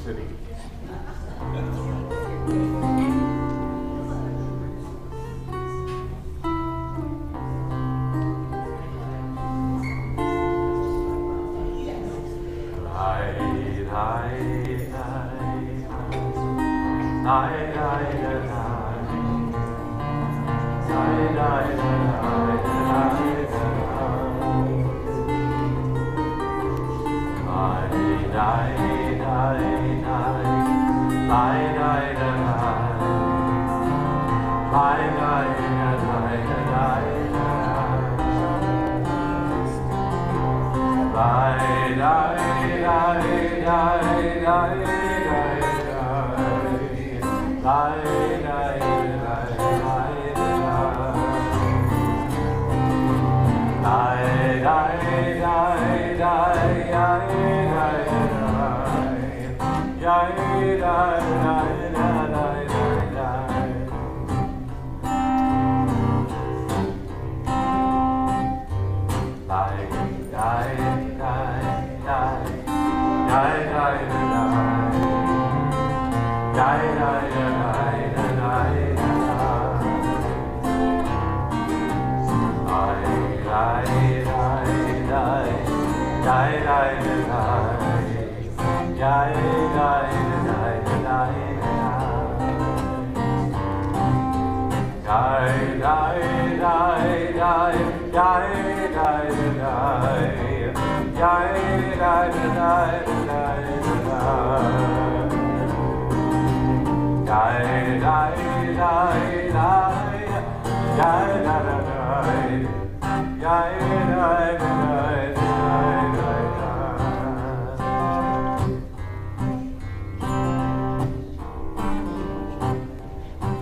City.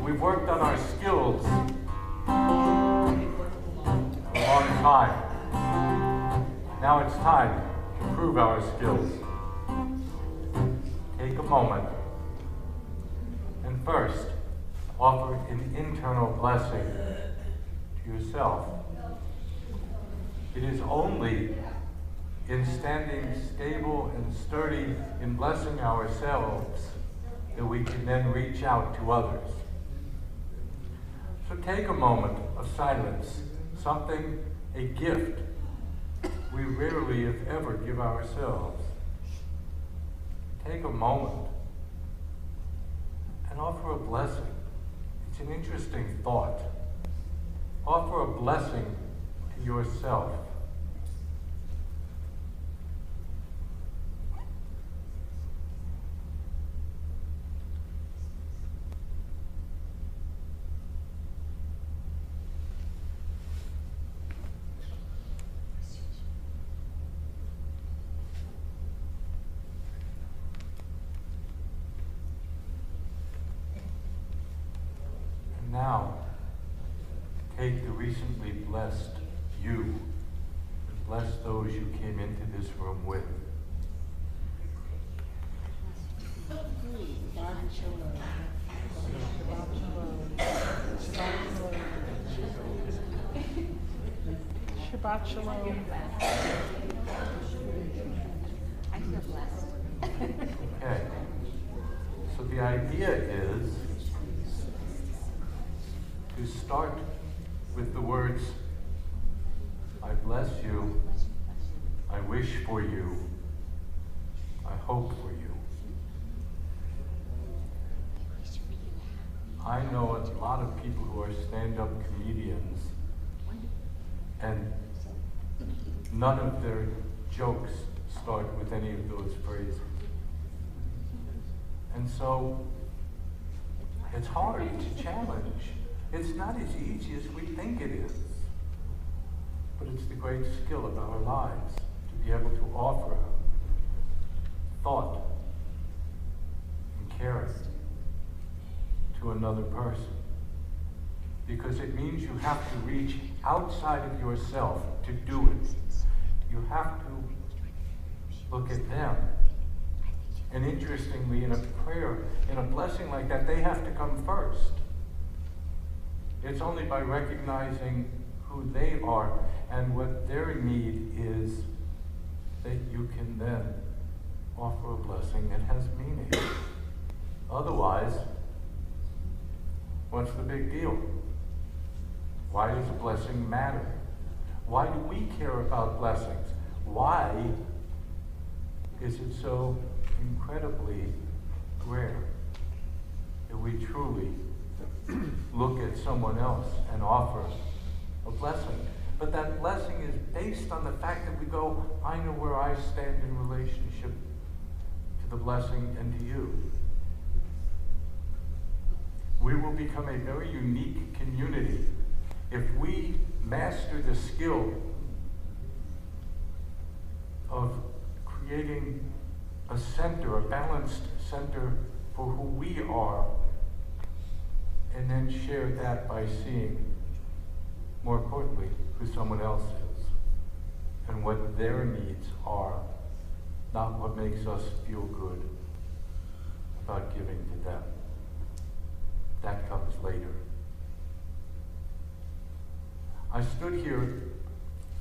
We've worked on our skills a long time. Now it's time to prove our skills. Take a moment and first offer an internal blessing to yourself. It is only in standing stable and sturdy in blessing ourselves that we can then reach out to others. So take a moment of silence, something, a gift we rarely, if ever, give ourselves. Take a moment and offer a blessing. It's an interesting thought. Offer a blessing to yourself. Now, take the recently blessed you and bless those you came into this room with. Shabbat Shalom. I feel blessed. Okay. So the idea is to start with the words, I bless you, I wish for you, I hope for you. I know a lot of people who are stand-up comedians, and none of their jokes start with any of those phrases. And so it's hard to challenge. It's not as easy as we think it is. But it's the great skill of our lives to be able to offer thought and caring to another person. Because it means you have to reach outside of yourself to do it. You have to look at them. And interestingly, in a prayer, in a blessing like that, they have to come first. It's only by recognizing who they are and what their need is that you can then offer a blessing that has meaning. Otherwise, what's the big deal? Why does a blessing matter? Why do we care about blessings? Why is it so incredibly rare that we truly look at someone else and offer a blessing? But that blessing is based on the fact that we go, I know where I stand in relationship to the blessing and to you. We will become a very unique community if we master the skill of creating a center, a balanced center for who we are, and then share that by seeing, more importantly, who someone else is and what their needs are, not what makes us feel good about giving to them. That comes later. I stood here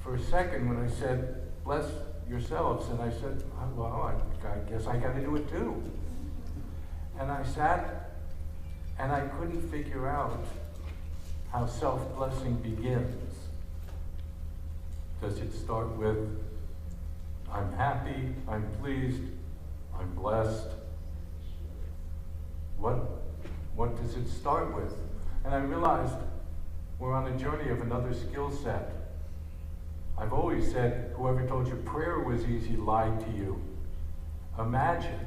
for a second when I said, bless yourselves, and I said, well, I guess I got to do it too. And I sat and I couldn't figure out how self-blessing begins. Does it start with, I'm happy, I'm pleased, I'm blessed? What does it start with? And I realized we're on a journey of another skill set. I've always said, whoever told you prayer was easy lied to you. Imagine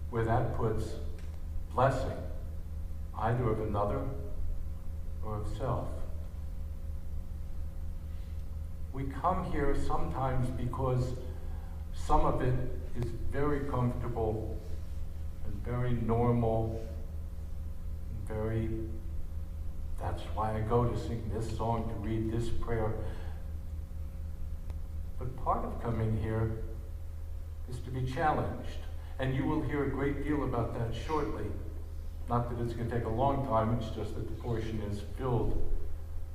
where that puts blessing, either of another or of self. We come here sometimes because some of it is very comfortable and very normal, and that's why I go to sing this song, to read this prayer. But part of coming here is to be challenged. And you will hear a great deal about that shortly. Not that it's going to take a long time, it's just that the portion is filled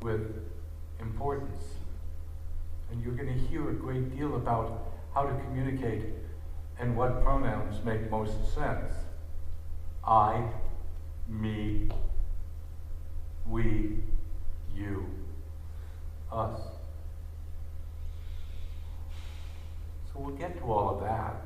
with importance. And you're going to hear a great deal about how to communicate and what pronouns make most sense. I, me, we, you, us. So we'll get to all of that.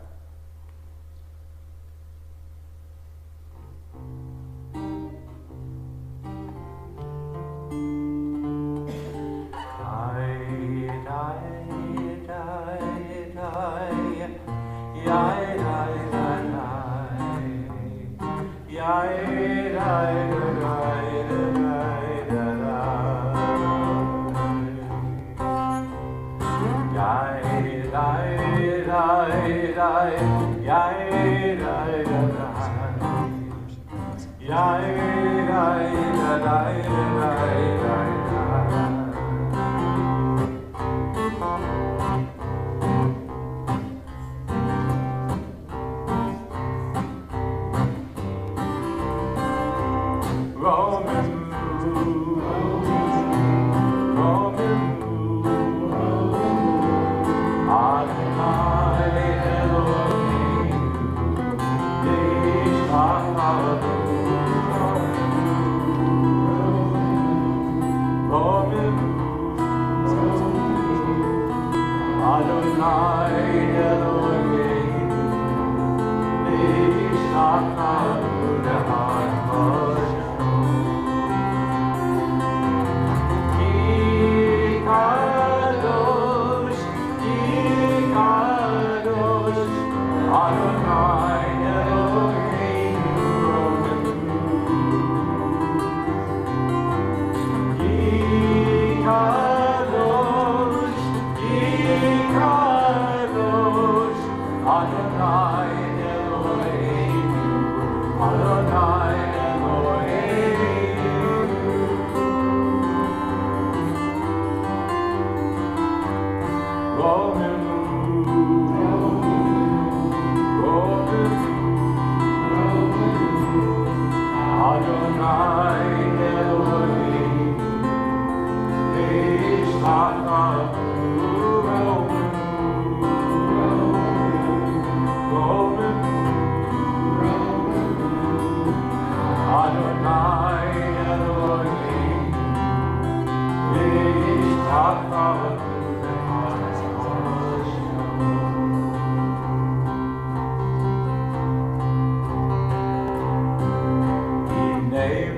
Adonai Eloheinu, Adonai Eloheinu.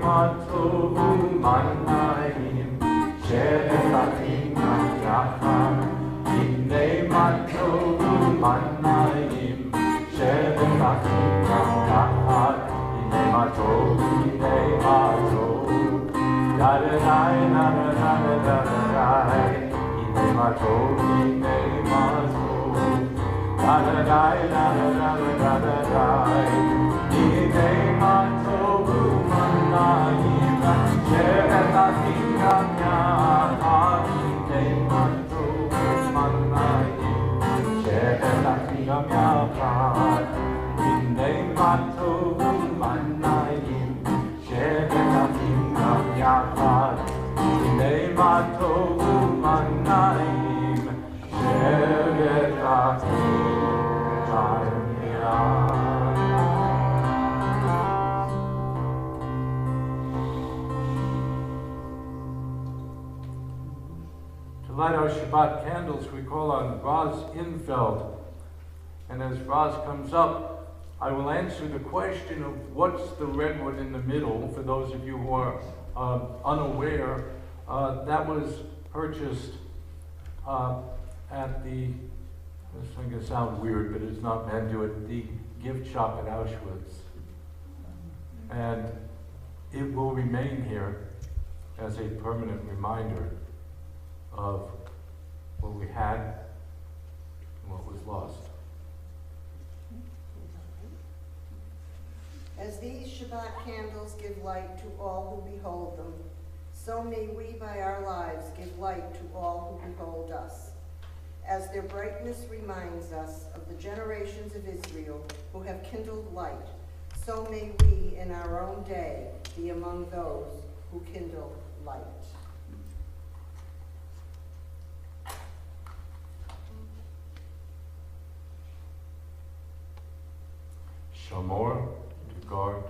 matovu manayim, shevet achinam yachad. Hinei matovu manayim, shevet achinam yachad. Hinei matovu, hinei matovu. Da-da-dai, da-da-da-da-da-dai. Hinei matovu, hinei matovu. Da-da-dai, da-da-da-da-da-dai. Hinei matovu manayim, shevet achinam yachad. Hinei matovu manayim, shevet achinam yachad. Hinei matovu manayim, shevet achinam yachad. Hinei matovu manayim, shevet achinam yachad. To light our Shabbat candles, we call on Raz Infeld. And as Raz comes up, I will answer the question of what's the redwood in the middle. For those of you who are unaware, that was purchased at the, this is going to sound weird, but it's not meant to, at the gift shop at Auschwitz. And it will remain here as a permanent reminder of what we had and what was lost. As these Shabbat candles give light to all who behold them, so may we by our lives give light to all who behold us. As their brightness reminds us of the generations of Israel who have kindled light, so may we in our own day be among those who kindle light. Shamor, to guard.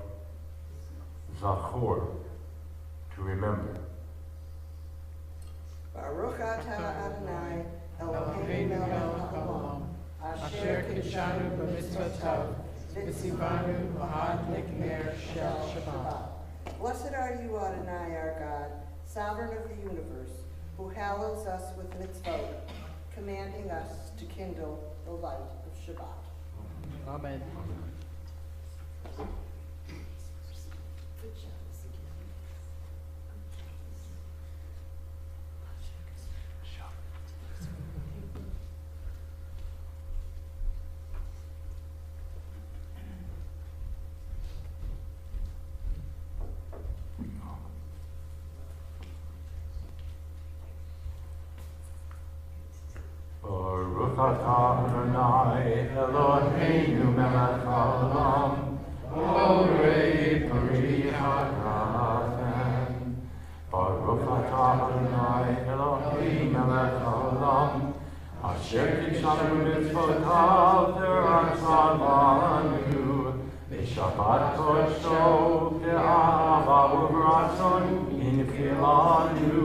Zachor, to remember. Baruch atah Adonai, Eloheinu melech haolam, asher kidshanu b'mitzvotav, v'tzivanu b'had l'kner shel Shabbat. Blessed are you, Adonai, our God, sovereign of the universe, who hallows us with mitzvot, commanding us to kindle the light of Shabbat. Amen. Baruch atah Adonai Eloheinu melech haolam, borei peri hagafen. Baruch atah Adonai Eloheinu melech haolam, asher kidshanu mitzvotav v'ratzavanu, v'shabbat kodesho be'ahava u'b'ratzon infilanu,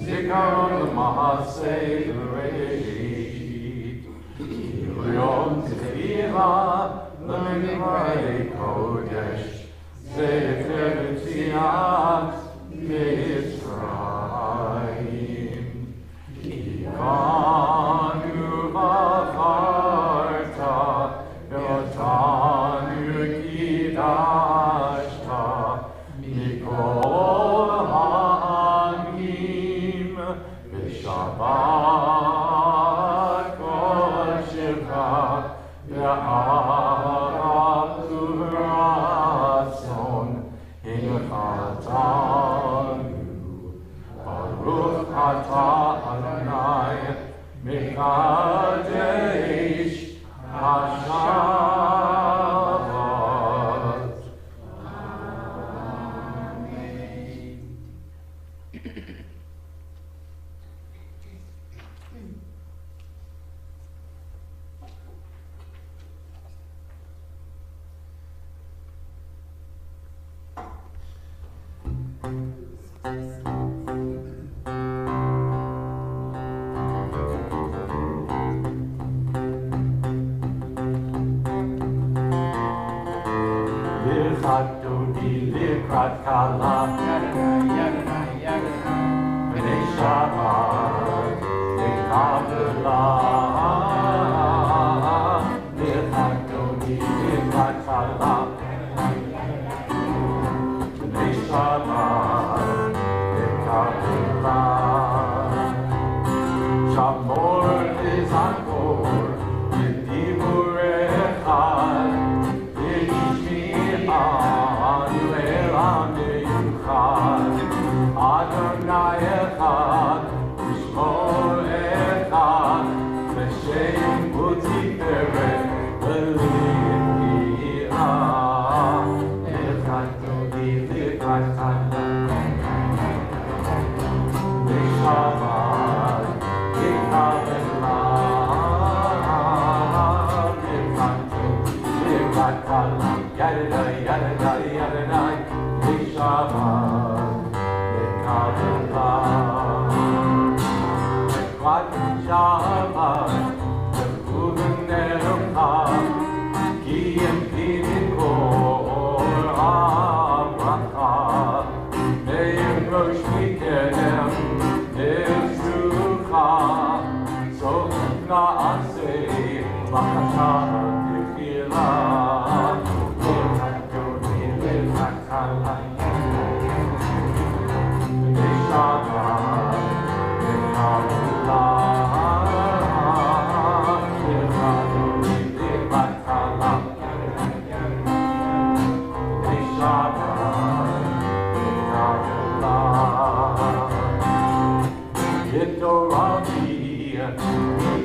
zikaron l'ma'aseh b'reishit, k'yom tefillah l'mikrei kodesh, ze'efer b'tziat Mitzrayim, k'kanu v'charta, v'otanu kidashta, mikol ha'amim, v'shabbat kodshcha, v'ahavat u'ratzon, hinchatanu. Baruch atah Adonai, mekadesh hashavat. di likrat kala. B'nei Shabbat v'kavla. L'chagoni likrat kala. B'nei Shabbat v'kavla. Shamor v'zakor v'dibur echad. Adonai echad, Shmo echad, V'shem u'tiferet v'li'ah. Echad todi l'echad chada. V'shabbat v'kavla. Echad todi l'echad chada. Yadadai, yadadai, yadadai. V'shabbat Lekrat Shabbat, Lekuven Nercha, Ki em Kor HaBracha, Meir Rosh Mikedem, Nezucha, Sof Na'aseh, B'chasha Tefila, Lechat Yoni, Lechat Kalai. Shabbat v'kavla. L'chagoni likrat kala. B'nei Shabbat v'kavla.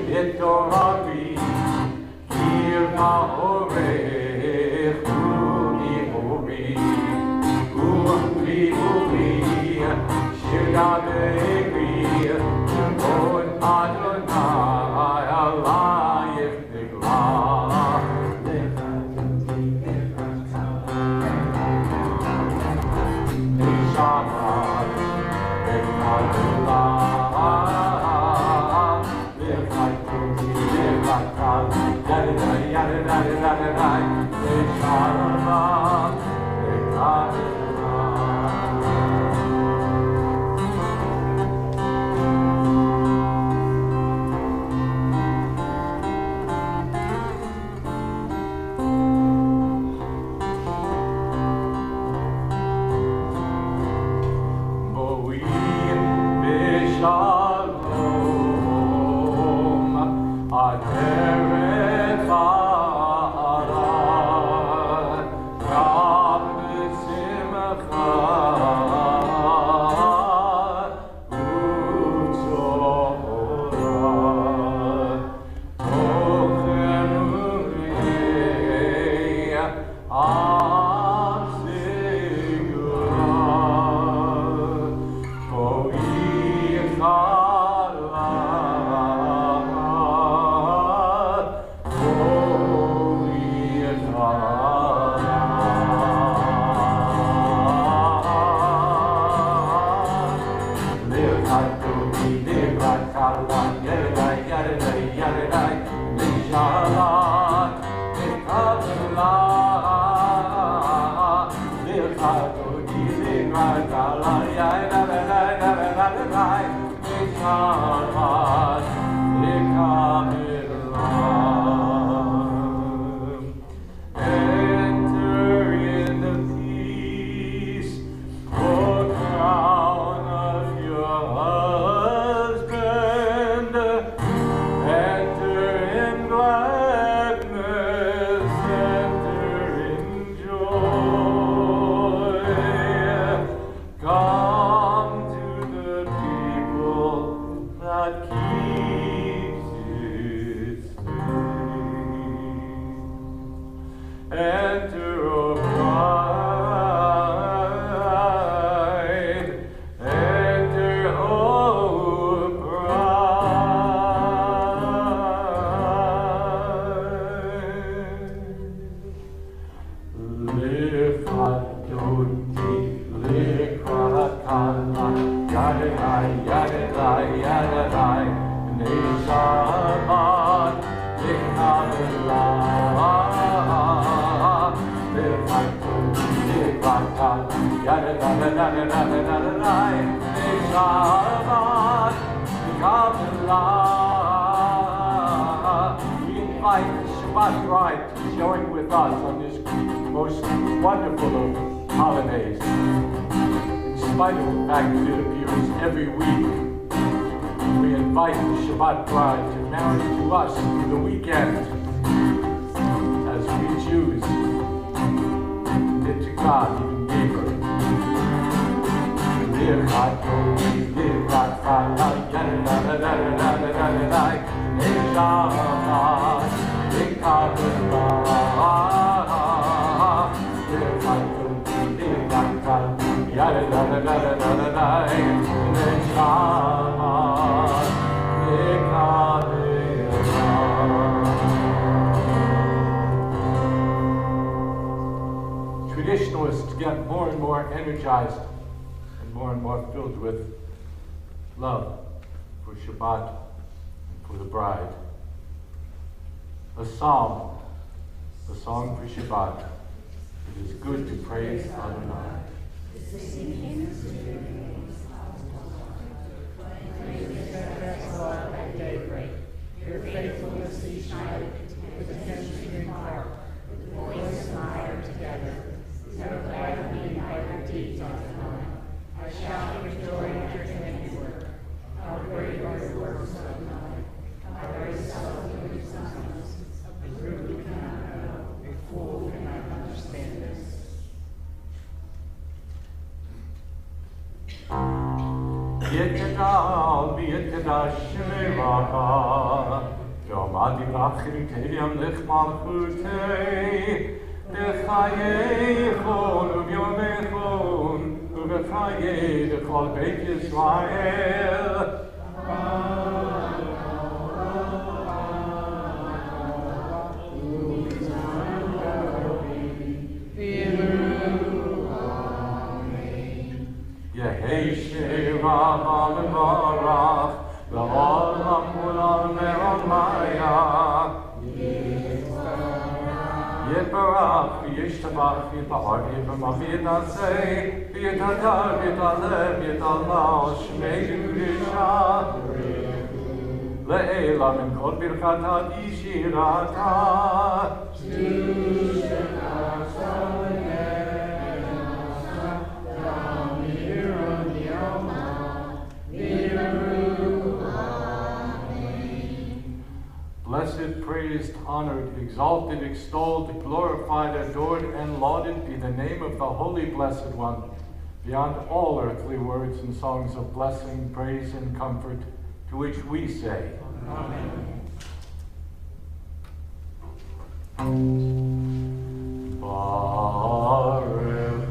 V'torari, kir ha'orech u'imuri, u'ri, Shirabegri, Yevon Adonai, Alayich Nigla. B'nei Shabbat v'kavla. L'chagoni likrat kala. Yadadai, yadadai, yadadai. B'nei Shabbat v'kavla. Shalom, Aderet Ba'arat, Rav B'simcha, U'Torah, Tochen U'rei, Am Sigurah, Enter in the peace, O crown of your husband. Enter in gladness, enter in joy. Come to the people that keeps its faith. Enter, O bride, enter, O bride. L'chagoni likrat kala. Yadadai, yadadai, yadadai. B'nei Shabbat v'kavla. L'chagoni likrat We invite the Shabbat bride to join with us on this most wonderful of holidays. In spite of the fact that it appears every week, we invite the Shabbat bride to marry to us through the weekend, as we Jews did to God, even gave her. Traditionalists get more and more energized and more filled with love for Shabbat and for the bride. A psalm, a song for Shabbat. It is good to praise Adonai. At daybreak, your faithfulness each night, with a hymn heart, with voice and lyre together. So glad me by your deeds are known. I shout for joy at your handiwork. How great are your works unknown. How very seldom you sometimes. A brute cannot know, a fool cannot understand this. Yeteda Shemeracha Yomadi Vachri Teliam Lech Malchutei Bechayechon Uvyomechon Uvechayei Dechol Beit Yisrael Yehei Sheva V'Varach V'Olam Kulam Me'omaya Yitbarach V'Yishtabach V'Yitbahar V'Yitbamah V'Yitnasei V'Yitadar V'Yitaleh V'Yitallah Shmei Yudisha Le'ela Min Kol Birchata Yishirata Blessed, praised, honored, exalted, extolled, glorified, adored, and lauded be the name of the Holy Blessed One, beyond all earthly words and songs of blessing, praise, and comfort, to which we say, Amen. Baruch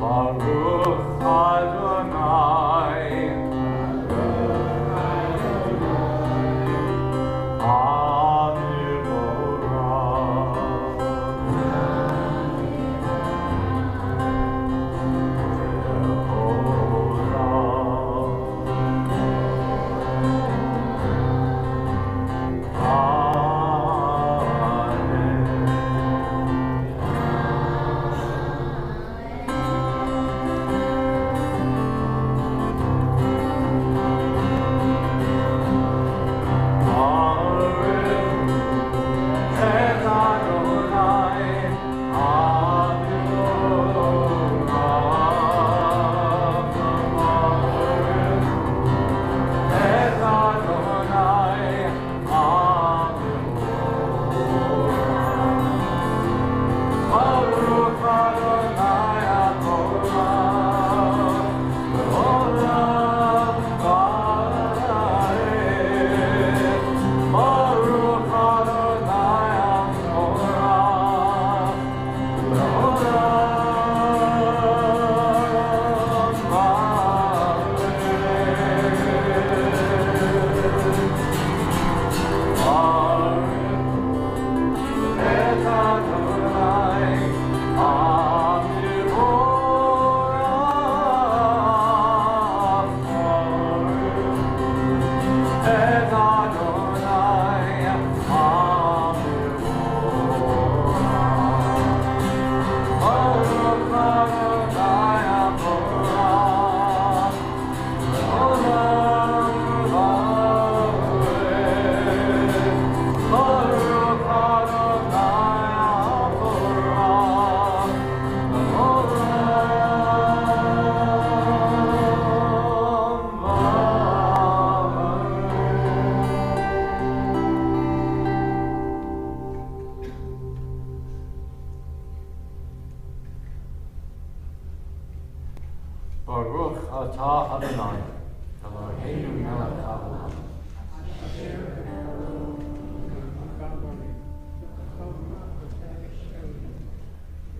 Baruch Baruch atah Adonai, Eloheinu melech haolam.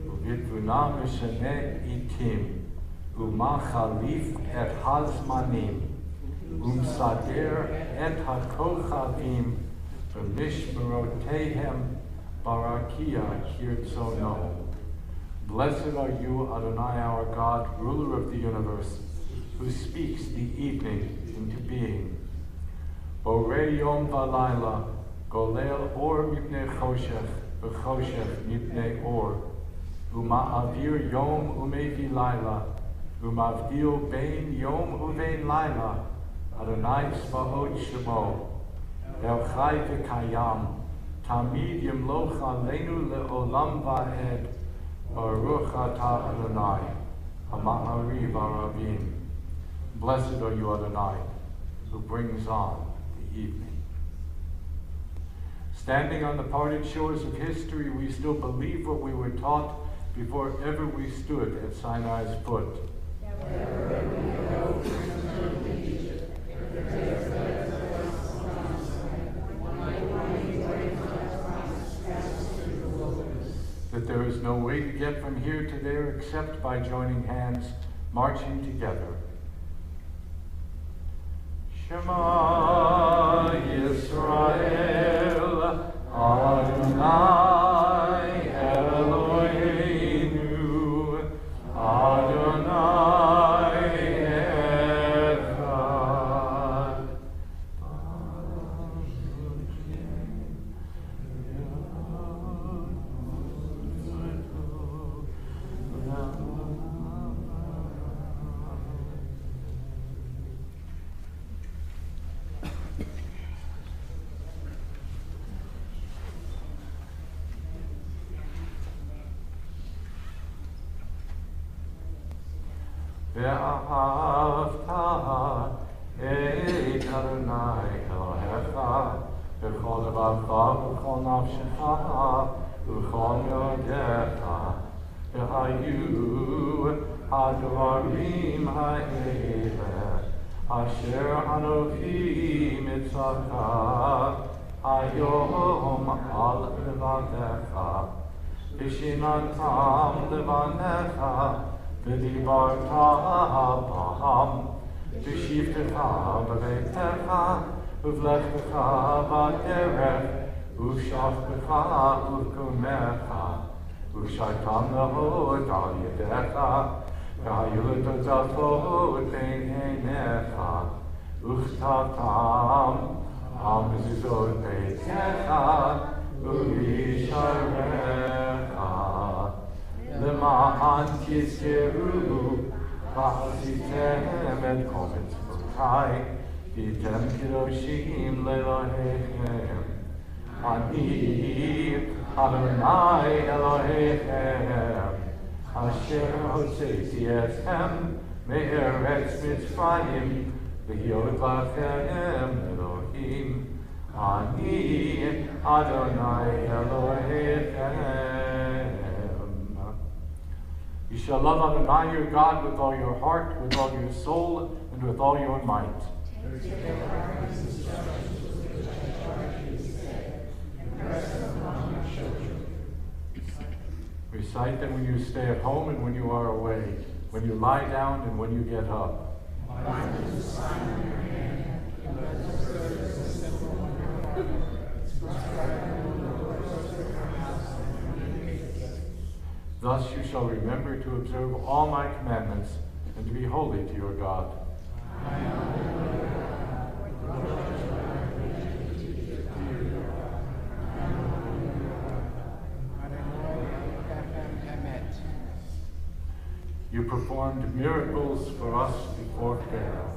U'vitvuna mishaneh itim, u'machalif et hazmanim, u'msader et hakochavim, v'mishmerotehem barakia kirtzono. Blessed are you, Adonai our God, ruler of the universe, who speaks the evening into being. Borei yom v'layla, golel or mipnei choshech, v'choshech mipnei or, uma'avir yom umevi layla, umavdil bein yom uvein layla, Adonai tzvaot shemo, el chai v'kayam, tamid yimloch aleinu le'olam va'ed, Baruch atah Adonai, Hama'ari Barabim. Blessed are you, Adonai, who brings on the evening. Standing on the parted shores of history, we still believe what we were taught before ever we stood at Sinai's foot. That there is no way to get from here to there except by joining hands, marching together. Shema Yisrael, Adonai Eloheinu, Adonai Echad. Ve'ahavta et Adonai Elohecha b'chol levavecha v'chol nafshecha v'chol meodecha v'hayu hadvarim ha'ele asher anochi mitzvaka hayom al levavecha v'shinatam levanecha v'dibarta b'ham v'shivtecha b'veitecha v'vlechtecha b'derech v'shavtecha v'kumecha v'shaitam lehod al yedecha v'hayu l'tzatzot bein einecha v'chtatam al mezuzot beitecha v'yisharecha למען תזכרו, ועשיתם את כל מצוותיי, והייתם קדושים לאלוהיכם. אני, אדוני אלוהיכם, אשר הוצאתי אתכם מארץ מצרים, להיות לכם אלוהים. אני, אדוני אלוהיכם. You shall love Adonai your God with all your heart, with all your soul, and with all your might. Recite them when you stay at home and when you are away, when you lie down and when you get up. Thus you shall remember to observe all my commandments and to be holy to your God. You performed miracles for us before Pharaoh.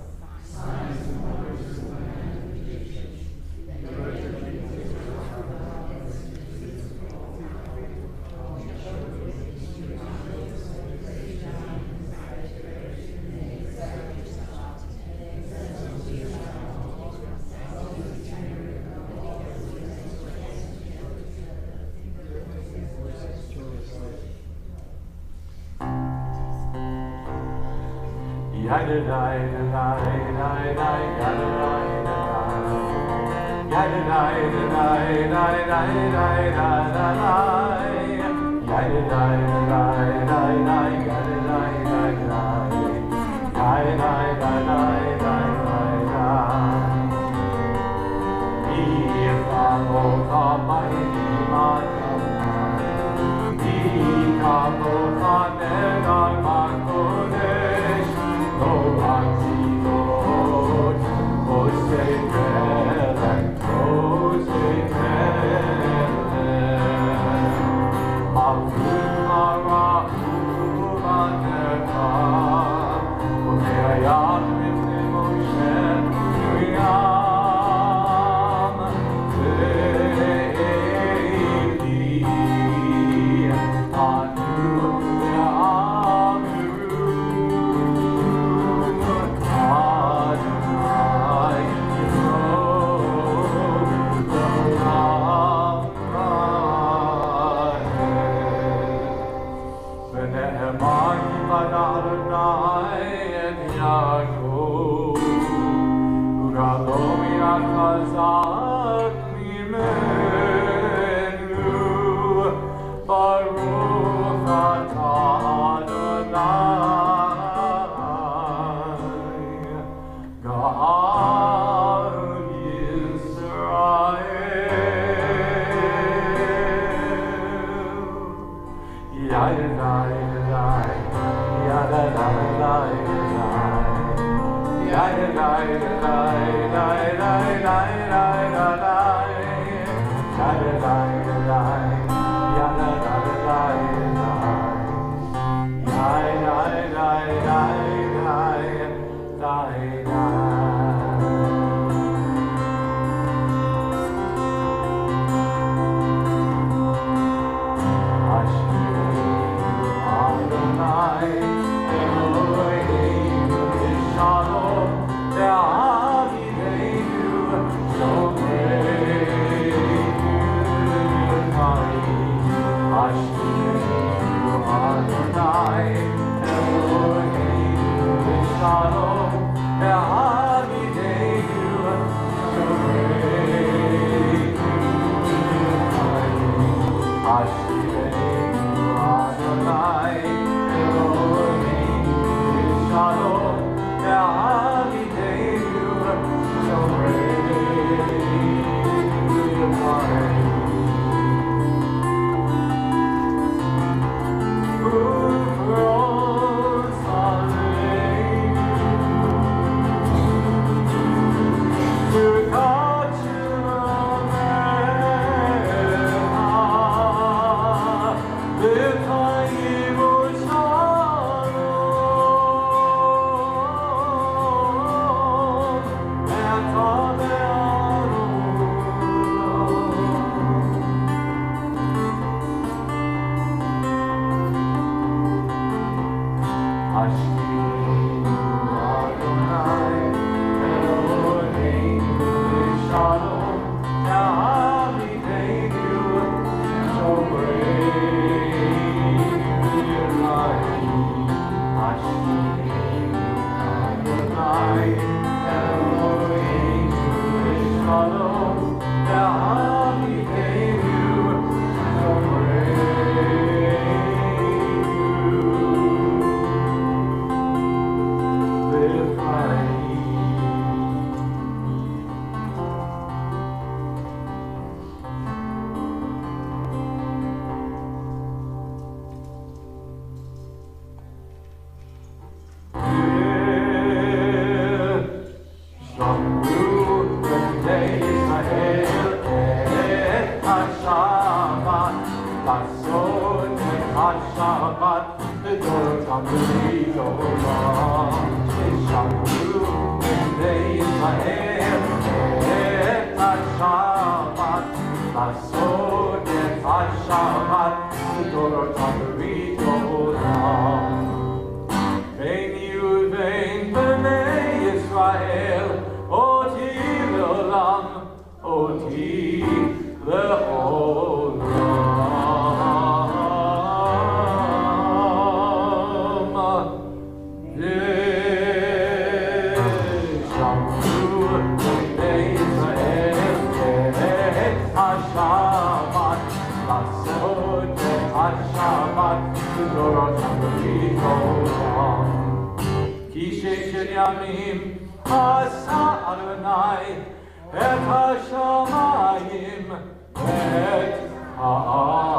Yeah. ימים עשה אדוני את השמיים ואת הארץ.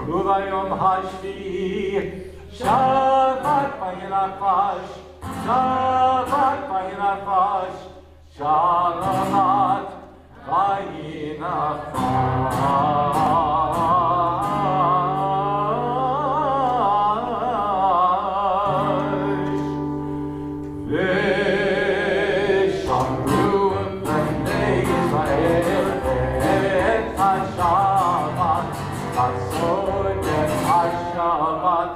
וביום השביעי שבת וינפש, שבת וינפש, שבת ושמרו בני ישראל את השבת, לעשות את השבת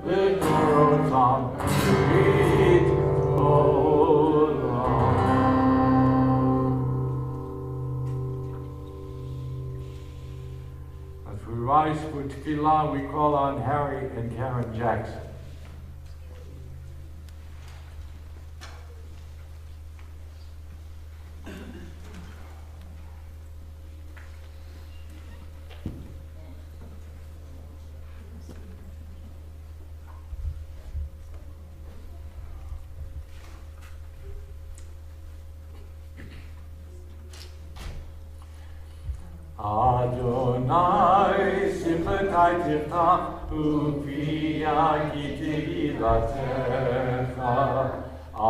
לדורותם ברית עולם. As we rise for tefillah, we call on Harry and Karen Jackson. Adonai simchatai tifnach ufia ki tehilatecha.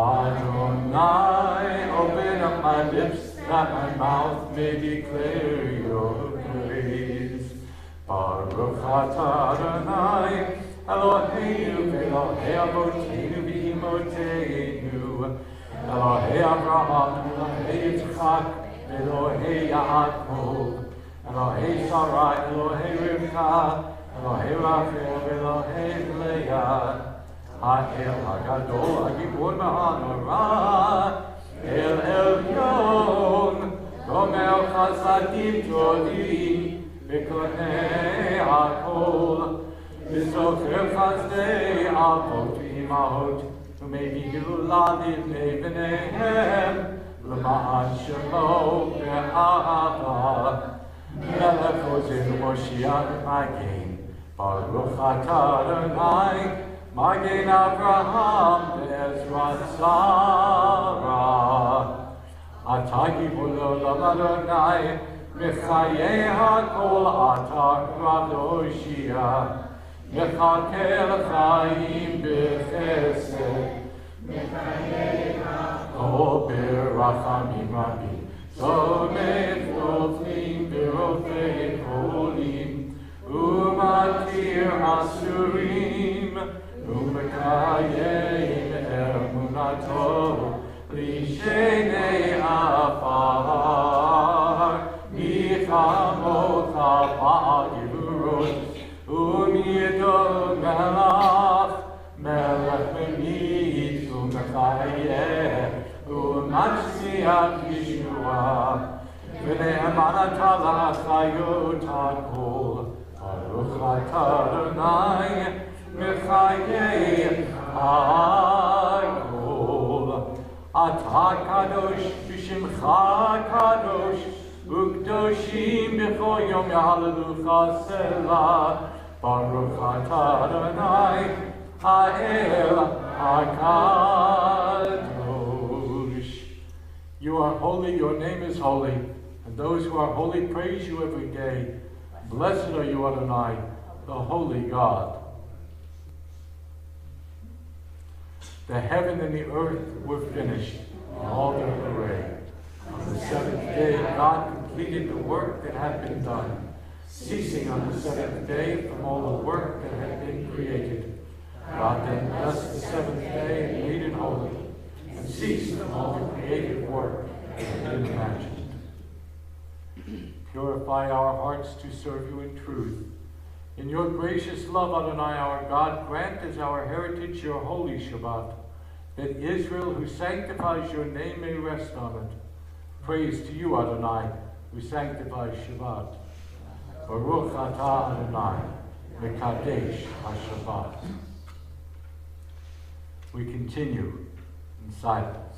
Adonai, open up my lips that my mouth may declare your praise. Baruch atah Adonai Eloheinu Elohei Avotenu v'Imotenu Elohei Avraham Elohei Yitzchak Elohei Yaakov Elohei Sarai, Elohei Rivka, Elohei Rachel, Elohei Leah, Ha'el HaGadol, HaGibor Ma'anorah, El Elyon, Gomer Chasadim Todim, V'konei HaKol, V'zocher Chazdei Avot V'imahot, U'mevi Geula Livnei B'neihem, L'ma'an Shemo Be'ahava, Melech Ozenu Moshiach Magen, Baruch atah Adonai, Magen Avraham Be'ezrat Sarah. Atah gibor le'olam Adonai, Mechayei hakol atah Radoshia, Mechakel Chaim B'chesed, Mechayei hakol B'rachamim Rabim. Zomed Voflim Berofei Cholim Umatir Asurim Umekayim Emunato Lishenei Afar Michamocha Ba'agivurot Umiyedol Melach Melech Memit Umechayeh Umatzmiach Yeshua V'ne'emanata la'achayot ha'kol Baruch atah Adonai Mechayei ha'kol Atah kadosh v'shimcha kadosh U'kdoshim b'chol yom yahalelucha selah Baruch atah Adonai ha'el ha'kadosh. You are holy, your name is holy, and those who are holy praise you every day. Blessed are you, Adonai, the holy God. The heaven and the earth were finished, and all their array. On the seventh day, God completed the work that had been done, ceasing on the seventh day from all the work that had been created. God then blessed the seventh day and made it holy, and ceased from all the creative work that had been imagined. Purify our hearts to serve you in truth. In your gracious love, Adonai, our God, grant as our heritage your holy Shabbat, that Israel, who sanctifies your name, may rest on it. Praise to you, Adonai, who sanctifies Shabbat. Baruch atah Adonai, Mekadesh HaShabbat. We continue in silence.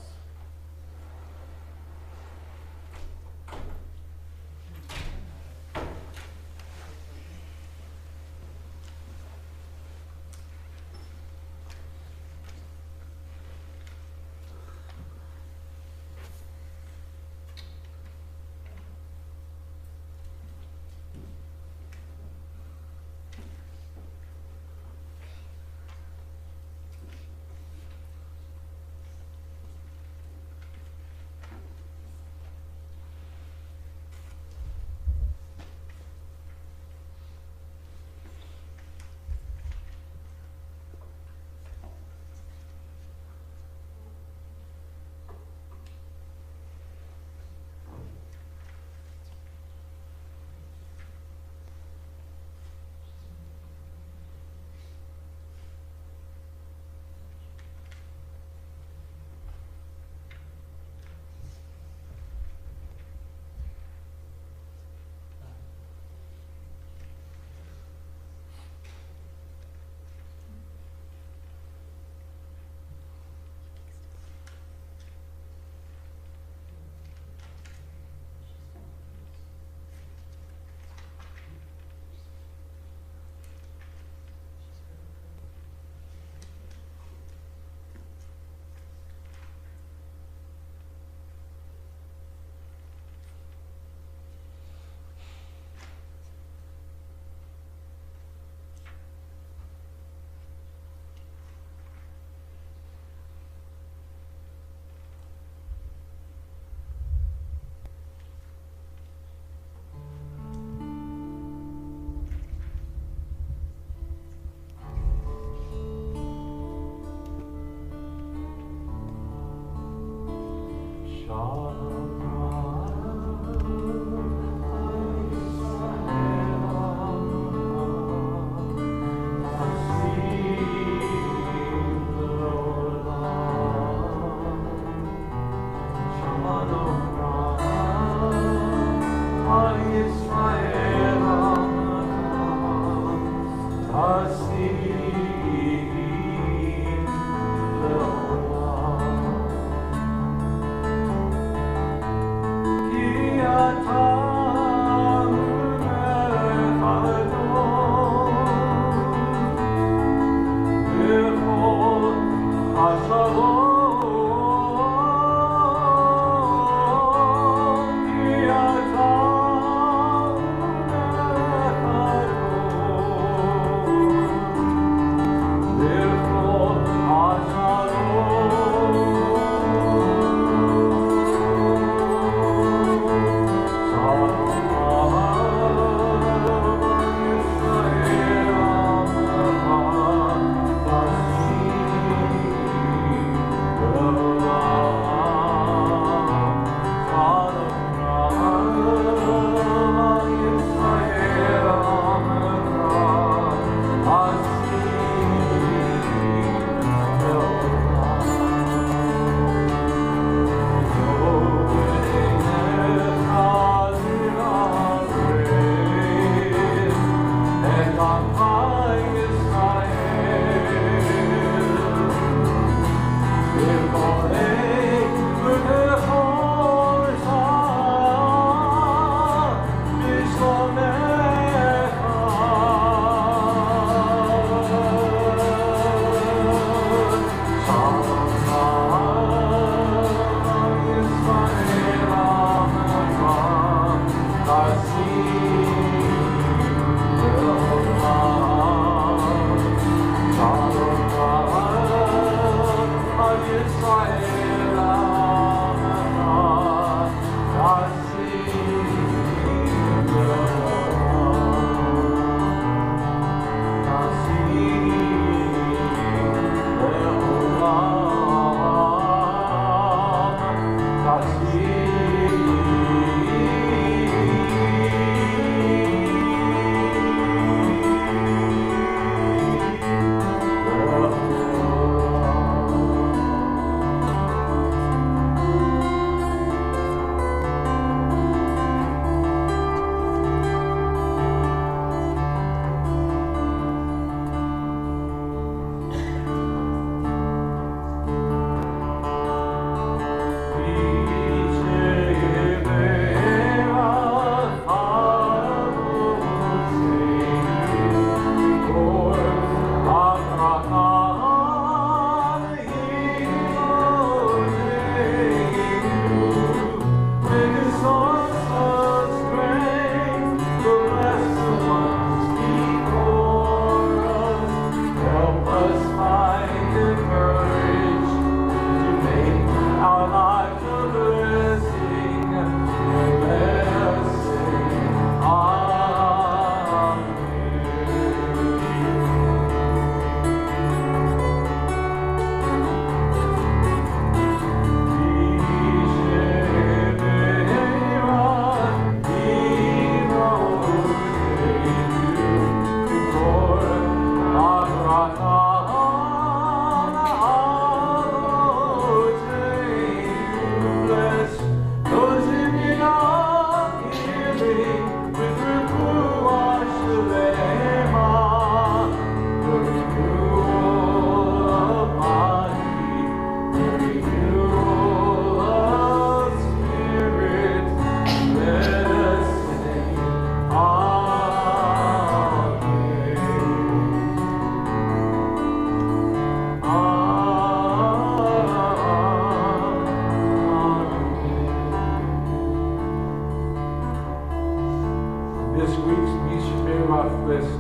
Shirach list.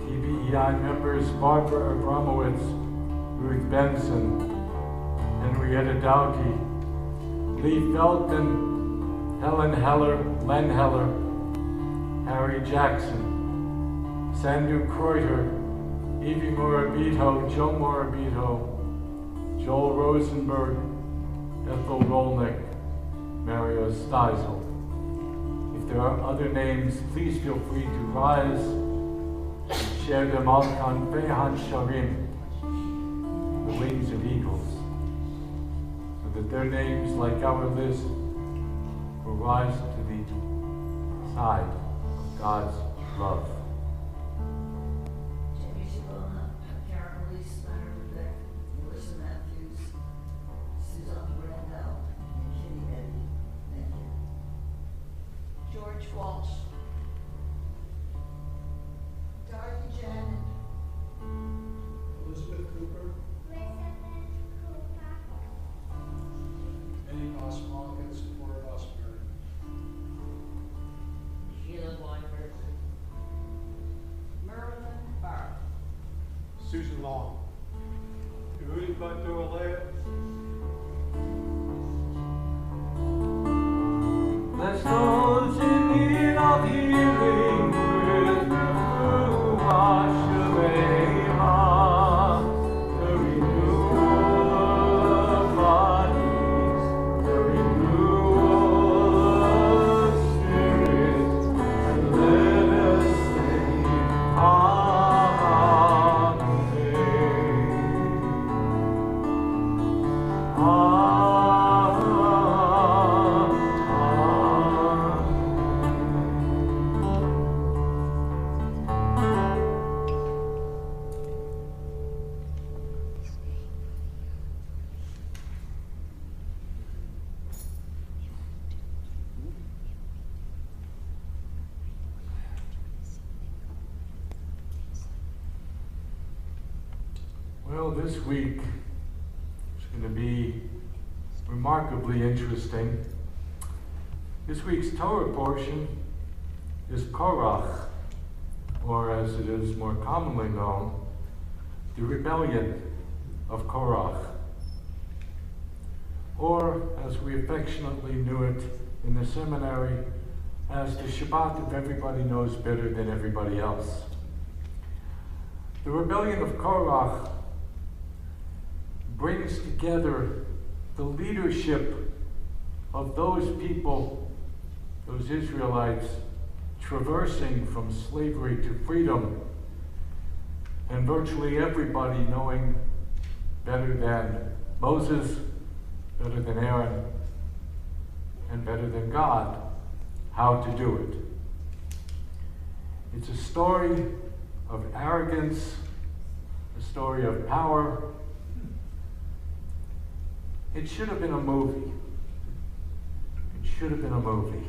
TBEI members Barbara Abramowitz, Ruth Benson, Henrietta Dowkey, Lee Feldman, Helen Heller, Len Heller, Harry Jackson, Sandu Kreuter, Evie Morabito, Joe Morabito, Joel Rosenberg, Ethel Rolnick, Mario Steisel. If there are other names, please feel free to rise and share them out on Fehan Sharim, the wings of eagles, so that their names, like our list, will rise to the side of God's love. Jimmy Shabona, Karen Elise, Leonard Beck, Melissa Matthews, Suzanne Randall, and Kitty Eddy. Thank you. George Walsh. Dorothy Janet. Elizabeth Cooper, Minnie Oswald, and Sephora Osborne. Sheila Weinberg. Merlin Barr. Susan Long. Yehudi Banduralea. Bless those in need of healing with the wash away the renewal of bodies, the renewal of spirits, and let us say, Well, this week is going to be remarkably interesting. This week's Torah portion is Korach, or as it is more commonly known, the rebellion of Korach, or as we affectionately knew it in the seminary, as the Shabbat of everybody knows better than everybody else. The rebellion of Korach brings together the leadership of those people, those Israelites, traversing from slavery to freedom, and virtually everybody knowing better than Moses, better than Aaron, and better than God how to do it. It's a story of arrogance, a story of power. It should have been a movie. It should have been a movie.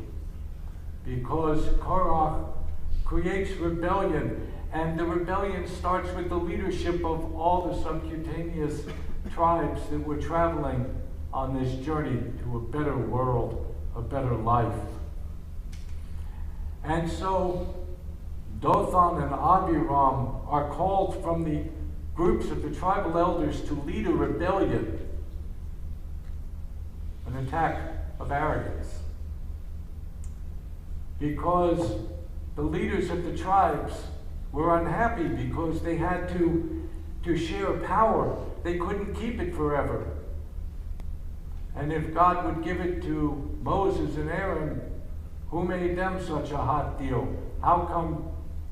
Because Korach creates rebellion, and the rebellion starts with the leadership of all the subcutaneous tribes that were traveling on this journey to a better world, a better life. And so Dothan and Abiram are called from the groups of the tribal elders to lead a rebellion, an attack of arrogance. Because the leaders of the tribes were unhappy because they had to share power. They couldn't keep it forever. And if God would give it to Moses and Aaron, who made them such a hot deal? How come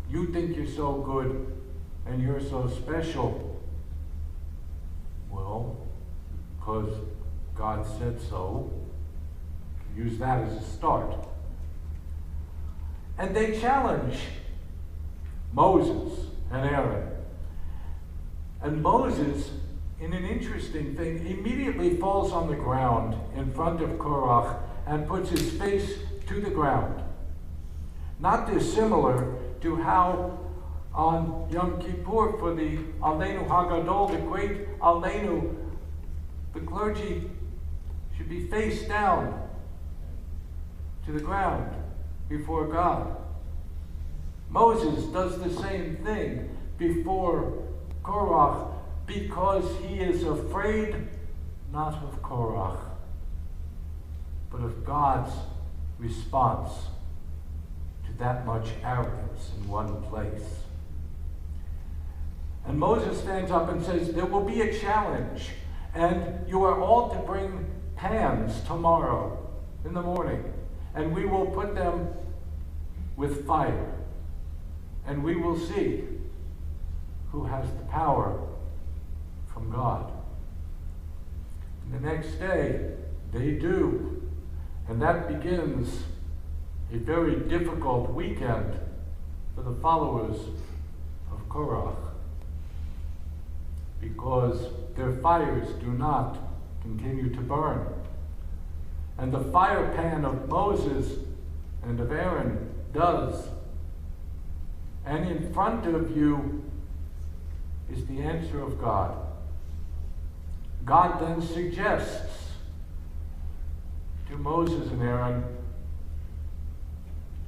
you think you're so good and you're so special? Well, because God said so. Use that as a start. And they challenge Moses and Aaron. And Moses, in an interesting thing, immediately falls on the ground in front of Korach and puts his face to the ground. Not dissimilar to how on Yom Kippur for the Aleinu Hagadol, the great Aleinu, the clergy should be face down to the ground before God. Moses does the same thing before Korach because he is afraid not of Korach, but of God's response to that much arrogance in one place. And Moses stands up and says, there will be a challenge, and you are all to bring pans tomorrow in the morning, and we will put them with fire, and we will see who has the power from God. And the next day, they do, and that begins a very difficult weekend for the followers of Korach, because their fires do not continue to burn. And the fire pan of Moses and of Aaron does. And in front of you is the answer of God. God then suggests to Moses and Aaron,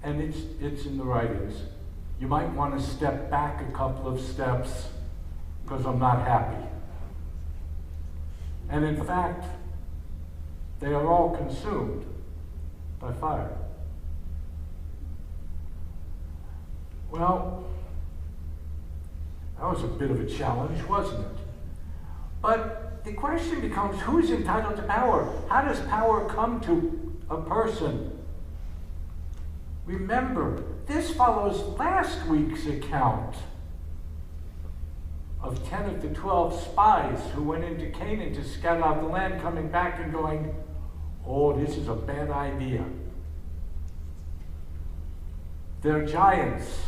and it's in the writings, you might want to step back a couple of steps because I'm not happy. And in fact, they are all consumed by fire. Well, that was a bit of a challenge, wasn't it? But the question becomes, who's entitled to power? How does power come to a person? Remember, this follows last week's account of 10 of the 12 spies who went into Canaan to scout out the land, coming back and going, oh, this is a bad idea. They're giants,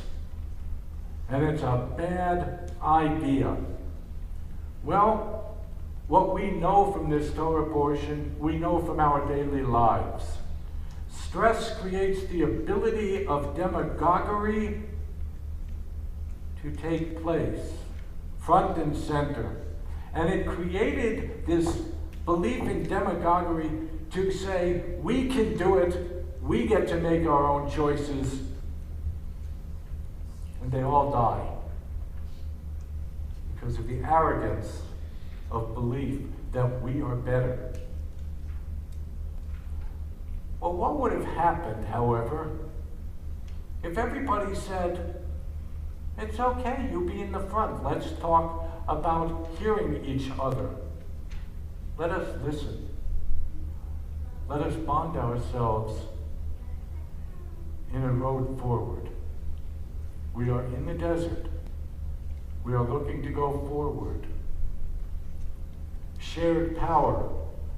and it's a bad idea. Well, what we know from this Torah portion, we know from our daily lives. Stress creates the ability of demagoguery to take place, front and center. And it created this belief in demagoguery to say, we can do it, we get to make our own choices, and they all die because of the arrogance of belief that we are better. Well, what would have happened, however, if everybody said, it's okay, you be in the front. Let's talk about hearing each other. Let us listen. Let us bond ourselves in a road forward. We are in the desert. We are looking to go forward. Shared power,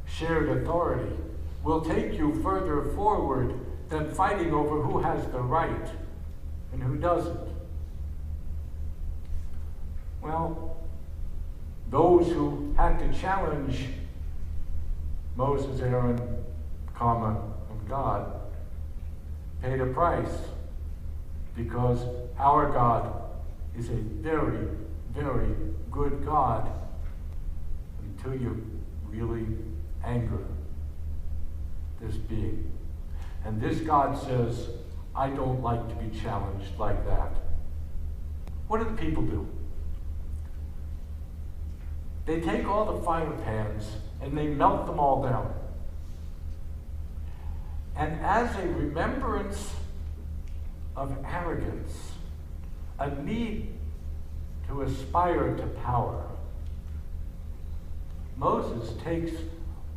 shared authority will take you further forward than fighting over who has the right and who doesn't. Well, those who had to challenge Moses, Aaron, and God paid a price, because our God is a very, very good God until you really anger this being. And this God says, I don't like to be challenged like that. What do the people do? They take all the fire pans and they melt them all down. And as a remembrance of arrogance, a need to aspire to power, Moses takes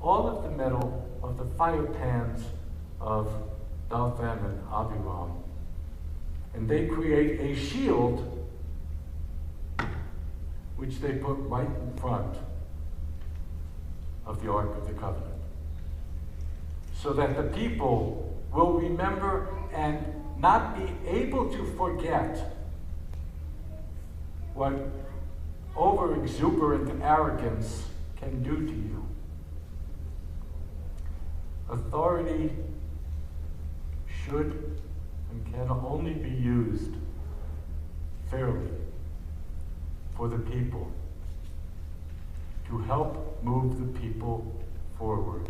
all of the metal of the fire pans of Dathan and Abiram, and they create a shield which they put right in front of the Ark of the Covenant, so that the people will remember and not be able to forget what over-exuberant arrogance can do to you. Authority should and can only be used fairly for the people, to help move the people forward.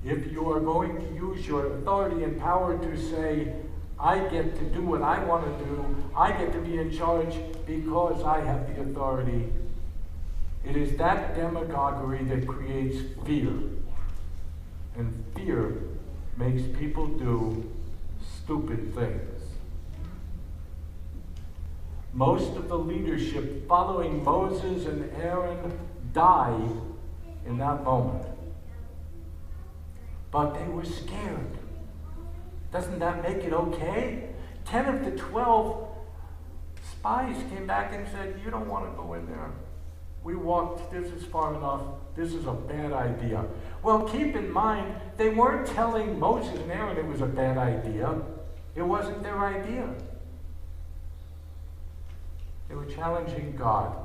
If you are going to use your authority and power to say, I get to do what I want to do. I get to be in charge because I have the authority. It is that demagoguery that creates fear. And fear makes people do stupid things. Most of the leadership following Moses and Aaron died in that moment. But they were scared. Doesn't that make it okay? 10 of the 12 spies came back and said, you don't want to go in there. We walked, this is far enough, this is a bad idea. Well, keep in mind, they weren't telling Moses and Aaron it was a bad idea. It wasn't their idea. They were challenging God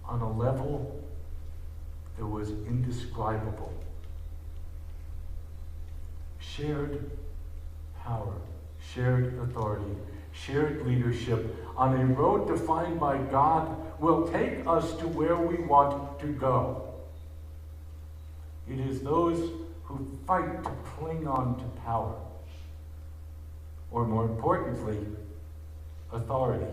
on a level that was indescribable. Shared power, shared authority, shared leadership on a road defined by God will take us to where we want to go. It is those who fight to cling on to power, or more importantly, authority.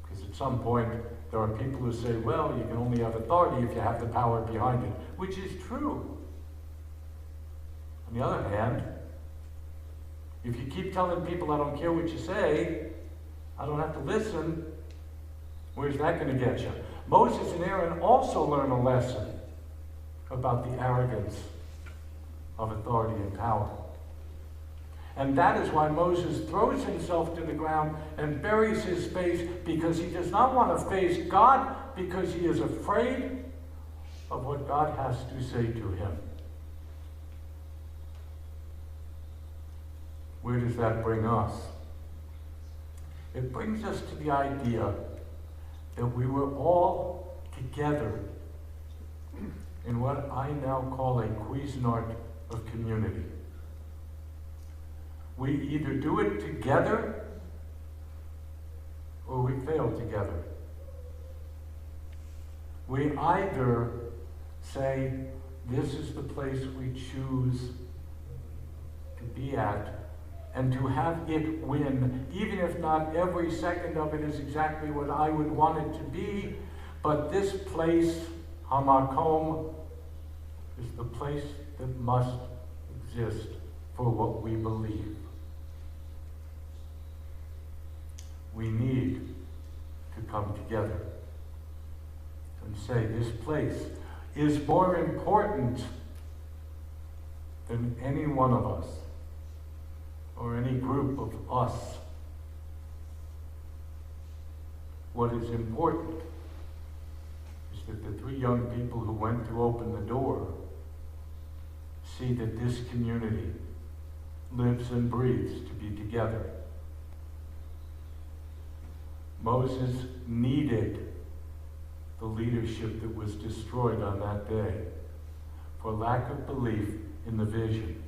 Because at some point, there are people who say, well, you can only have authority if you have the power behind it, which is true. On the other hand, if you keep telling people, I don't care what you say, I don't have to listen, where's that going to get you? Moses and Aaron also learn a lesson about the arrogance of authority and power. And that is why Moses throws himself to the ground and buries his face, because he does not want to face God, because he is afraid of what God has to say to him. Where does that bring us? It brings us to the idea that we were all together in what I now call a Cuisinart of community. We either do it together or we fail together. We either say, this is the place we choose to be at, and to have it win, even if not every second of it is exactly what I would want it to be, but this place, Hamakom, is the place that must exist for what we believe. We need to come together and say this place is more important than any one of us or any group of us. What is important is that the three young people who went to open the door see that this community lives and breathes to be together. Moses needed the leadership that was destroyed on that day for lack of belief in the vision.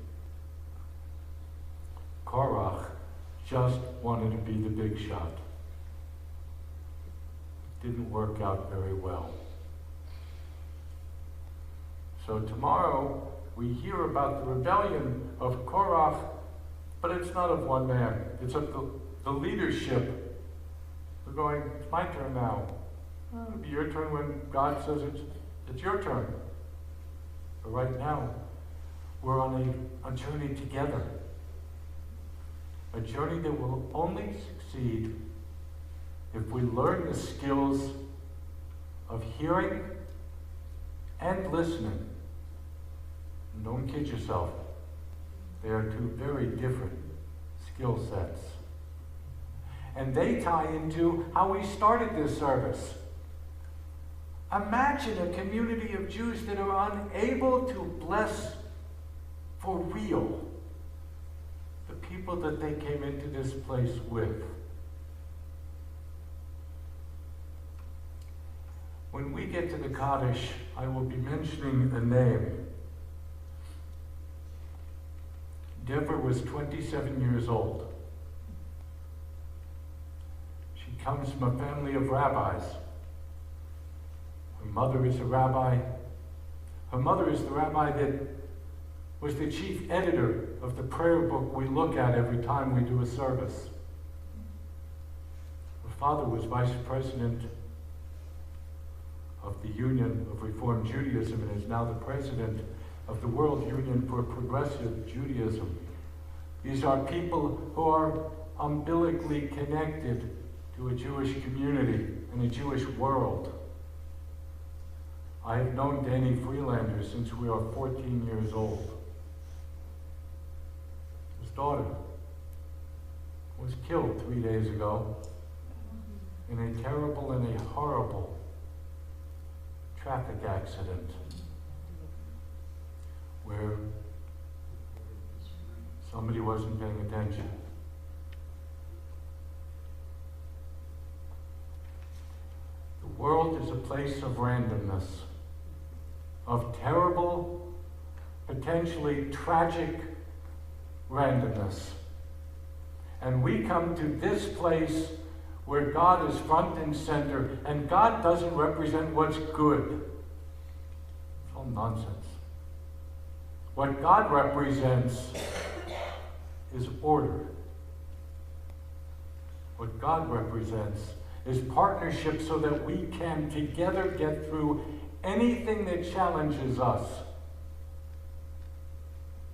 Korach just wanted to be the big shot. It didn't work out very well. So tomorrow we hear about the rebellion of Korach, but it's not of one man. It's of the leadership. We're going, it's my turn now. Well, it'll be your turn when God says it's your turn. But right now, we're on a journey together. A journey that will only succeed if we learn the skills of hearing and listening. And don't kid yourself. They are two very different skill sets. And they tie into how we started this service. Imagine a community of Jews that are unable to bless for real the people that they came into this place with. When we get to the Kaddish, I will be mentioning a name. Deborah was 27 years old. She comes from a family of rabbis. Her mother is a rabbi. Her mother is the rabbi that was the chief editor of the prayer book we look at every time we do a service. My father was vice president of the Union of Reformed Judaism and is now the president of the World Union for Progressive Judaism. These are people who are umbilically connected to a Jewish community and a Jewish world. I have known Danny Freelander since we were 14 years old. His daughter was killed 3 days ago in a terrible and a horrible traffic accident where somebody wasn't paying attention. The world is a place of randomness, of terrible, potentially tragic randomness. And we come to this place where God is front and center, and God doesn't represent what's good. It's all nonsense. What God represents is order. What God represents is partnership so that we can together get through anything that challenges us.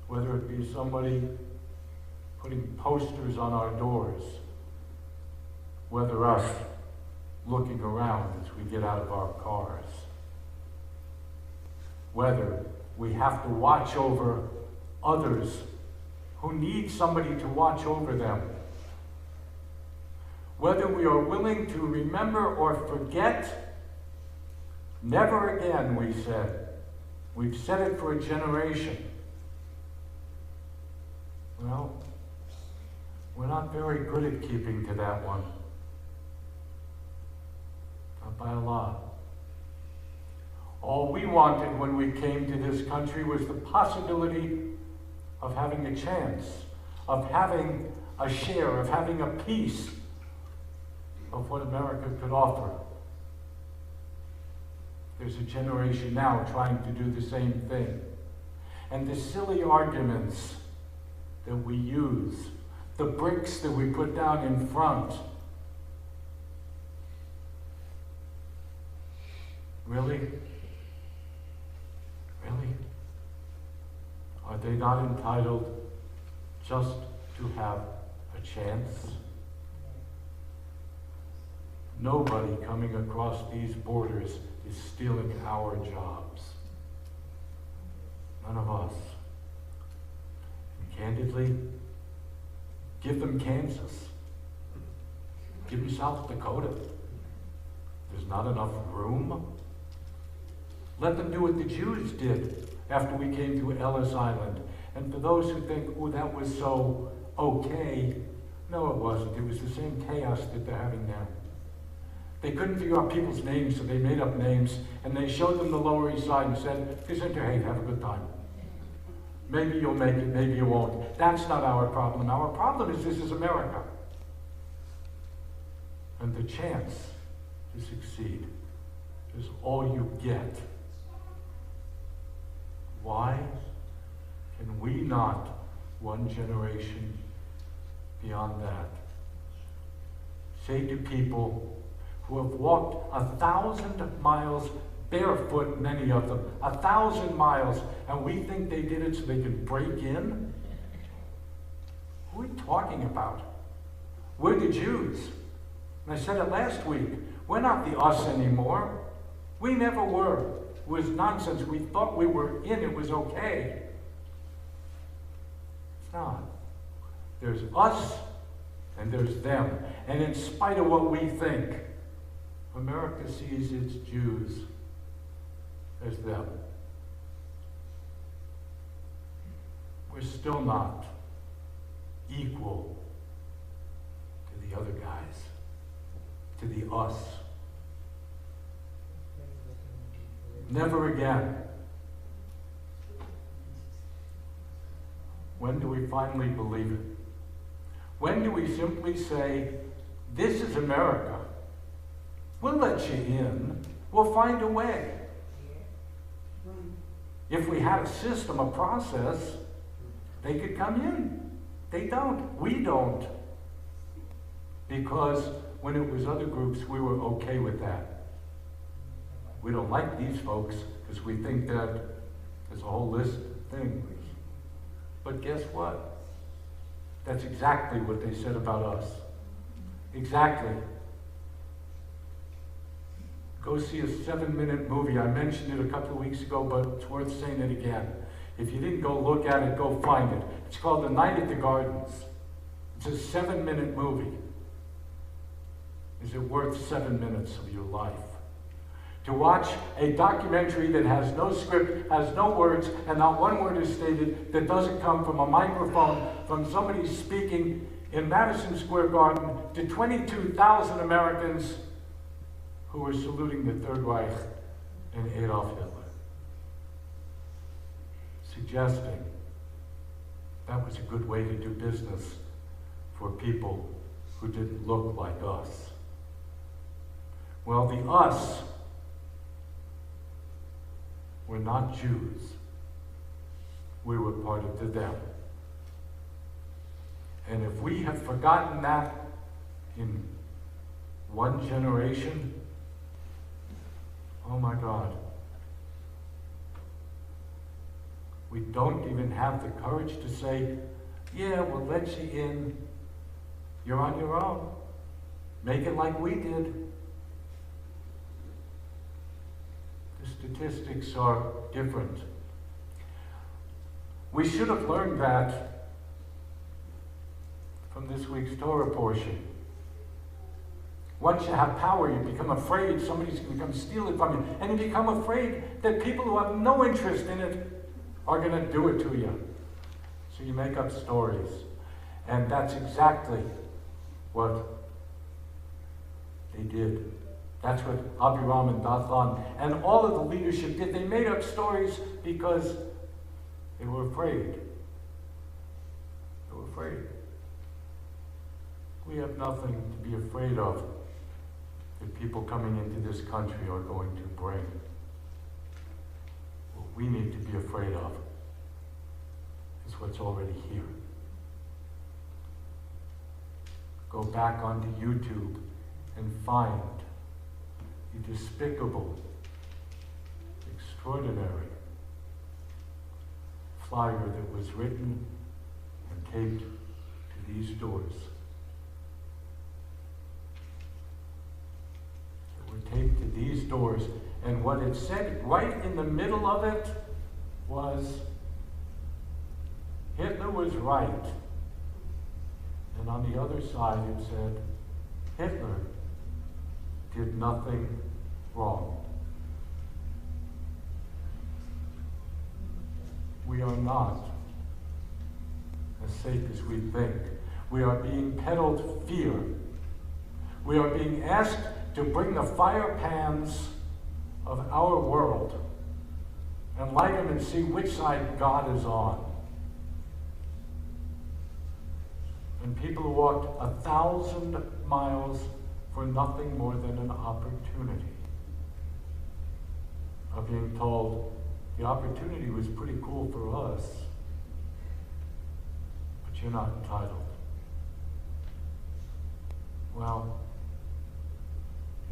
Whether it be somebody putting posters on our doors, whether us looking around as we get out of our cars, whether we have to watch over others who need somebody to watch over them, whether we are willing to remember or forget. Never again, we said. We've said it for a generation. Well, we're not very good at keeping to that one. Not by a lot. All we wanted when we came to this country was the possibility of having a chance, of having a share, of having a piece of what America could offer. There's a generation now trying to do the same thing. And the silly arguments that we use, the bricks that we put down in front, really? Really? Are they not entitled just to have a chance? Nobody coming across these borders is stealing our jobs. None of us. And candidly, give them Kansas. Give them South Dakota. There's not enough room. Let them do what the Jews did after we came to Ellis Island. And for those who think, oh, that was so okay, no, it wasn't. It was the same chaos that they're having now. They couldn't figure out people's names, so they made up names, and they showed them the Lower East Side and said, present your hate, have a good time. Maybe you'll make it, maybe you won't. That's not our problem. Our problem is this is America. And the chance to succeed is all you get. Why can we not, one generation beyond that, say to people who have walked 1,000 miles barefoot, many of them, 1,000 miles, and we think they did it so they could break in? Who are we talking about? We're the Jews. And I said it last week. We're not the us anymore. We never were. It was nonsense. We thought we were in. It was okay. It's not. There's us and there's them. And in spite of what we think, America sees its Jews as them. We're still not equal to the other guys, to the us. Never again. When do we finally believe it? When do we simply say, this is America? We'll let you in. We'll find a way. If we had a system, a process, they could come in. They don't. We don't. Because when it was other groups, we were okay with that. We don't like these folks because we think that there's a whole list of things. But guess what? That's exactly what they said about us. Exactly. Go see a 7-minute movie. I mentioned it a couple of weeks ago, but it's worth saying it again. If you didn't go look at it, go find it. It's called The Night at the Gardens. It's a 7-minute movie. Is it worth 7 minutes of your life? To watch a documentary that has no script, has no words, and not one word is stated that doesn't come from a microphone from somebody speaking in Madison Square Garden to 22,000 Americans who were saluting the Third Reich and Adolf Hitler. Suggesting that was a good way to do business for people who didn't look like us. Well, the us were not Jews. We were part of the them. And if we have forgotten that in one generation, oh my God, we don't even have the courage to say, yeah, we'll let you in. You're on your own. Make it like we did. The statistics are different. We should have learned that from this week's Torah portion. Once you have power, you become afraid somebody's going to come steal it from you. And you become afraid that people who have no interest in it are going to do it to you. So you make up stories. And that's exactly what they did. That's what Abiram and Dathan and all of the leadership did. They made up stories because they were afraid. They were afraid. We have nothing to be afraid of that people coming into this country are going to bring. What we need to be afraid of is what's already here. Go back onto YouTube and find the despicable, extraordinary flyer that was written and taped to these doors. That were taped to these doors, and what it said right in the middle of it was, Hitler was right. And on the other side it said, Hitler did nothing wrong. We are not as safe as we think. We are being peddled fear. We are being asked to bring the fire pans of our world and light them and see which side God is on. And people who walked 1,000 miles for nothing more than an opportunity are being told the opportunity was pretty cool for us, but you're not entitled. Well,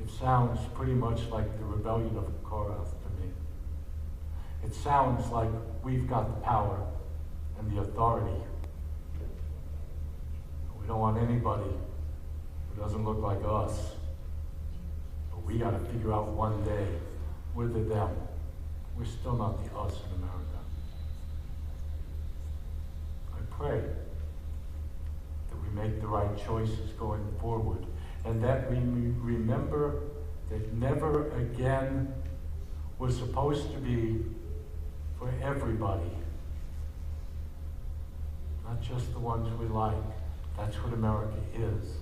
it sounds pretty much like the rebellion of Korah to me. It sounds like we've got the power and the authority. We don't want anybody who doesn't look like us. But we got to figure out one day, we're the them. We're still not the us in America. I pray that we make the right choices going forward, and that we remember that never again was supposed to be for everybody, not just the ones we like. That's what America is.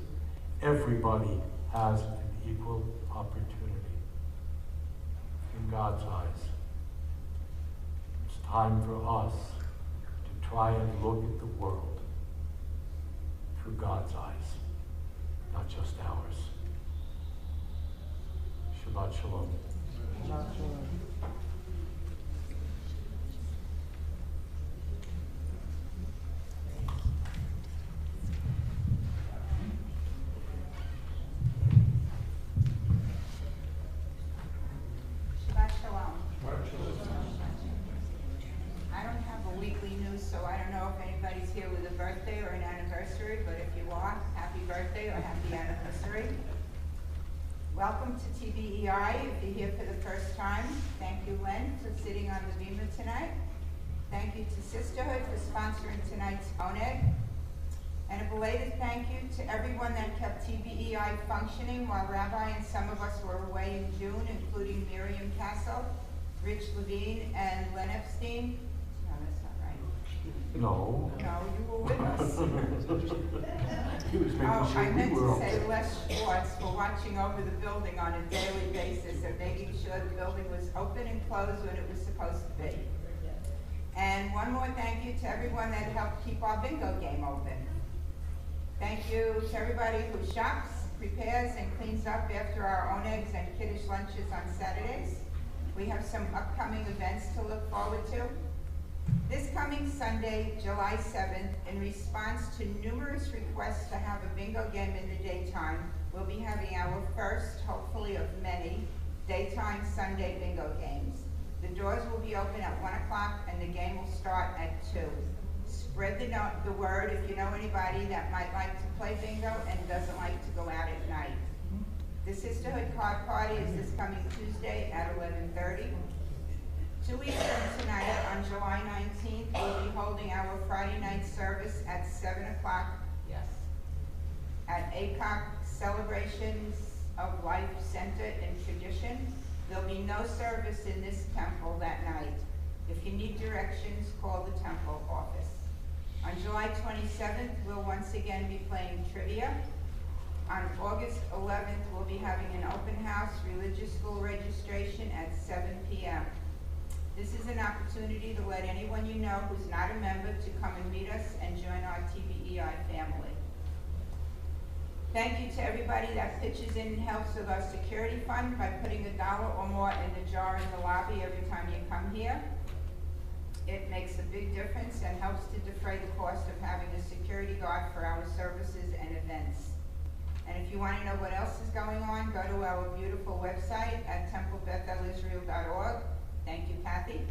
Everybody has an equal opportunity in God's eyes. It's time for us to try and look at the world through God's eyes, not just ours. Shabbat shalom. Shabbat shalom. anniversary. Welcome to TBEI. If you're here for the first time, thank you, Len, for sitting on the beamer tonight. Thank you to Sisterhood for sponsoring tonight's ONEG. And a belated thank you to everyone that kept TBEI functioning while Rabbi and some of us were away in June, including Miriam Castle, Rich Levine, and Len Epstein. No, that's not right. No. No, you were with us. He was making I sure we meant were to okay. say Les Schwartz for watching over the building on a daily basis and making sure the building was open and closed when it was supposed to be. And one more thank you to everyone that helped keep our bingo game open. Thank you to everybody who shops, prepares, and cleans up after our own eggs and kiddish lunches on Saturdays. We have some upcoming events to look forward to. This coming Sunday, July 7th, in response to numerous requests to have a bingo game in the daytime, we'll be having our first, hopefully of many, daytime Sunday bingo games. The doors will be open at 1 o'clock and the game will start at 2. Spread the word if you know anybody that might like to play bingo and doesn't like to go out at night. The Sisterhood Card Party is this coming Tuesday at 11:30. 2 weeks from tonight, on July 19th, we'll be holding our Friday night service at 7 o'clock. Yes. At ACOC Celebrations of Life Center in Tradition. There'll be no service in this temple that night. If you need directions, call the temple office. On July 27th, we'll once again be playing trivia. On August 11th, we'll be having an open house religious school registration at 7 p.m. This is an opportunity to let anyone you know who's not a member to come and meet us and join our TBEI family. Thank you to everybody that pitches in and helps with our security fund by putting $1 or more in the jar in the lobby every time you come here. It makes a big difference and helps to defray the cost of having a security guard for our services and events. And if you want to know what else is going on, go to our beautiful website at templebethelIsrael.org. Thank you, Kathy.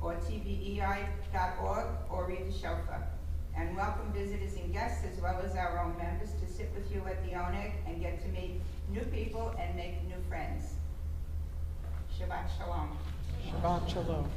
Or tbei.org, or read the shofar. And welcome visitors and guests, as well as our own members, to sit with you at the ONEG and get to meet new people and make new friends. Shabbat Shalom. Shabbat Shalom.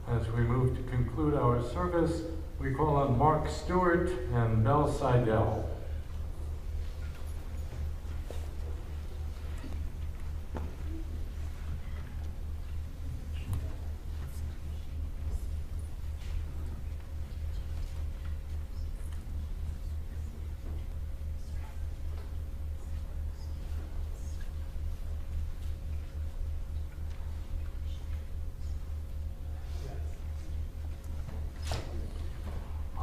As we move to conclude our service, we call on Mark Stewart and Mel Seidel.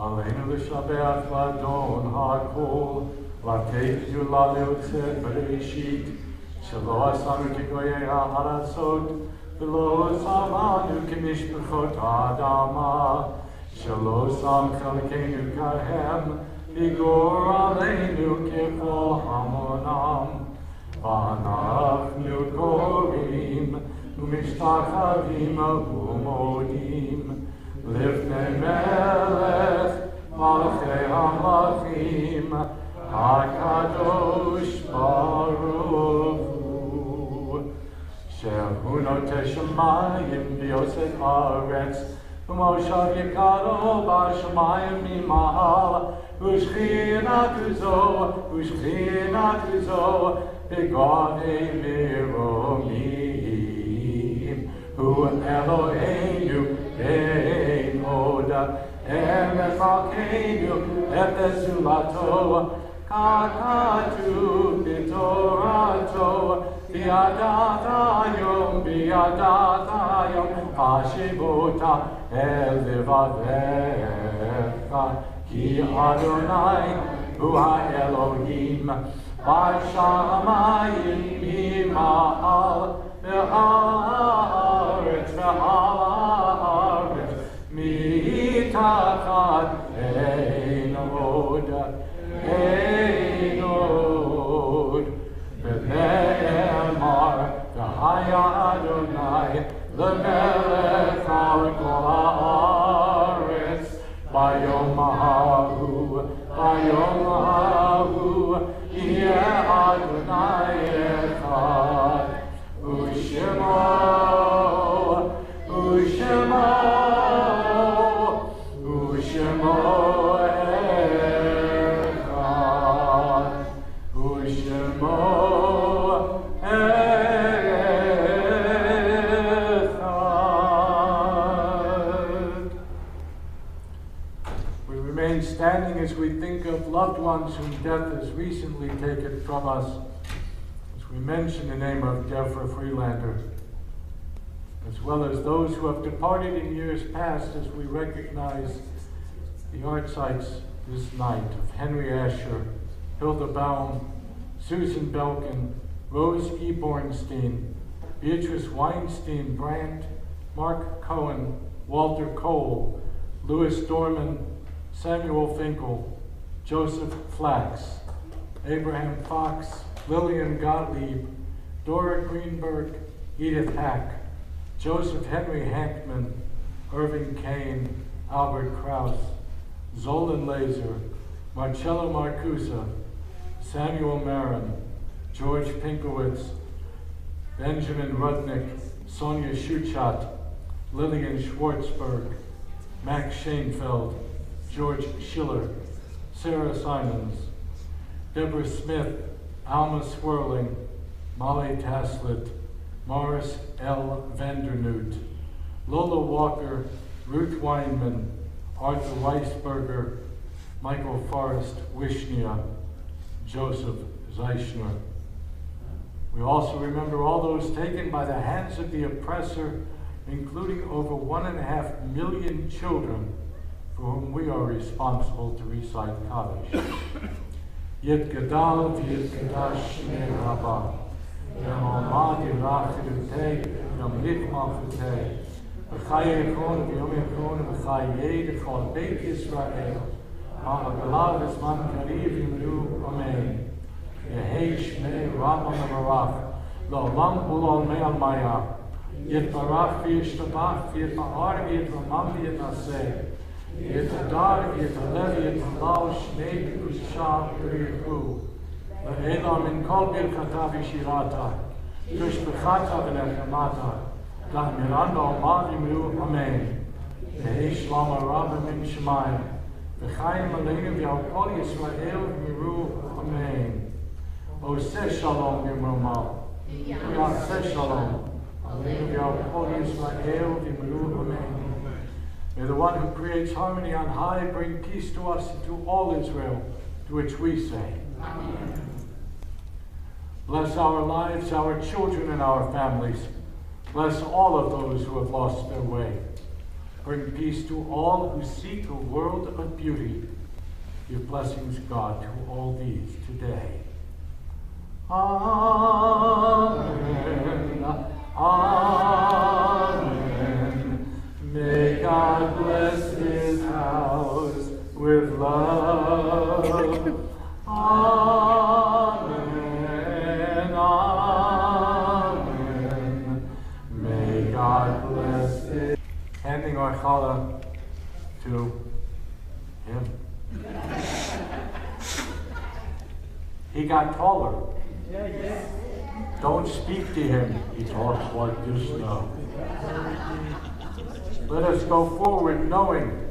Aleinu l'shabeach l'adon ha'kol, v'teiknu la'leotzet b'reishit, shelo asanu k'goyei ha'aratzot, v'lo samanu k'mishpachot ha'adama, shelo sam chalkeinu kahem, v'gor aleinu k'kol hamonam, v'anachnu korim, u'mishtachavim u'modim, Lifnei Melech, Malachei HaMlachim, HaKadosh Baruch Hu. Shehu noteh shamayim v'yosef haaretz, v'moshav yikaro b'shamayim mimahal, u'shchina kuzo, b'govei miromim, Hu Eloheinu, Ein Oda, Emes Malkeinu, Efes Ulato, Kakatu B'Torato, Bi'adatayom, Hashivota El Levavecha, Ki Adonai Hu HaElohim, B'Shamayim Mima'al, והארץ והארץ מתחת אין עוד ונאמר והיה אדוני למלך על כל הארץ ביום ההוא יהיה אדוני אחד ושמו standing as we think of loved ones whom death has recently taken from us, as we mention the name of Deborah Freelander, as well as those who have departed in years past, as we recognize the art sites this night of Henry Asher, Hilda Baum, Susan Belkin, Rose E. Bornstein, Beatrice Weinstein Brandt, Mark Cohen, Walter Cole, Louis Dorman, Samuel Finkel, Joseph Flax, Abraham Fox, Lillian Gottlieb, Dora Greenberg, Edith Hack, Joseph Henry Hankman, Irving Kane, Albert Krauss, Zolan Laser, Marcello Marcusa, Samuel Marin, George Pinkowitz, Benjamin Rudnick, Sonia Schuchat, Lillian Schwartzberg, Max Schoenfeld, George Schiller, Sarah Simons, Deborah Smith, Alma Swirling, Molly Taslet, Morris L. Vandernoot, Lola Walker, Ruth Weinman, Arthur Weisberger, Michael Forrest Wishnia, Joseph Zeichner. We also remember all those taken by the hands of the oppressor, including over 1.5 million children for whom we are responsible to recite Kaddish. Yit Gadal v'yit Kadash Shmei Rabbah, Yom Omad Yirach Yirutei, Yom Lichma Futei, V'chai Yechon v'yom Yechon v'chai Yed V'chol Beit Yisrael, Ha'agalah v'zman Kariv Yimru Amen. Yehei Shmei Rabbah Mevarach, L'olam Ulol Me'al Maya, Yit Barach v'yishtabach v'yit Ma'ar v'yit Ramam v'yit Naseh, Yet Adar, yet Alevi, yet Halal, Shnei, Kusha, B'richu. Ve'elam in kol birchata v'shirata, Tushbechata v'nechemata, Da'miranda Omad Yimru Amen. Ve'ei Shlama Rabba min Shemayim, Ve'chayim Aleinu v'yal kol Yisrael Yimru Amen. Oseh Shalom Yimromal, Yaseh Shalom, Aleinu v'yal kol Yisrael Yimru Amen. May the one who creates harmony on high bring peace to us and to all Israel, to which we say, Amen. Bless our lives, our children, and our families. Bless all of those who have lost their way. Bring peace to all who seek a world of beauty. Give blessings, God, to all these today. Amen. Amen. May God bless his house with love. Amen. Amen. May God bless it. Handing our challah to him. He got taller. Don't speak to him. He talks like this now. Let us go forward knowing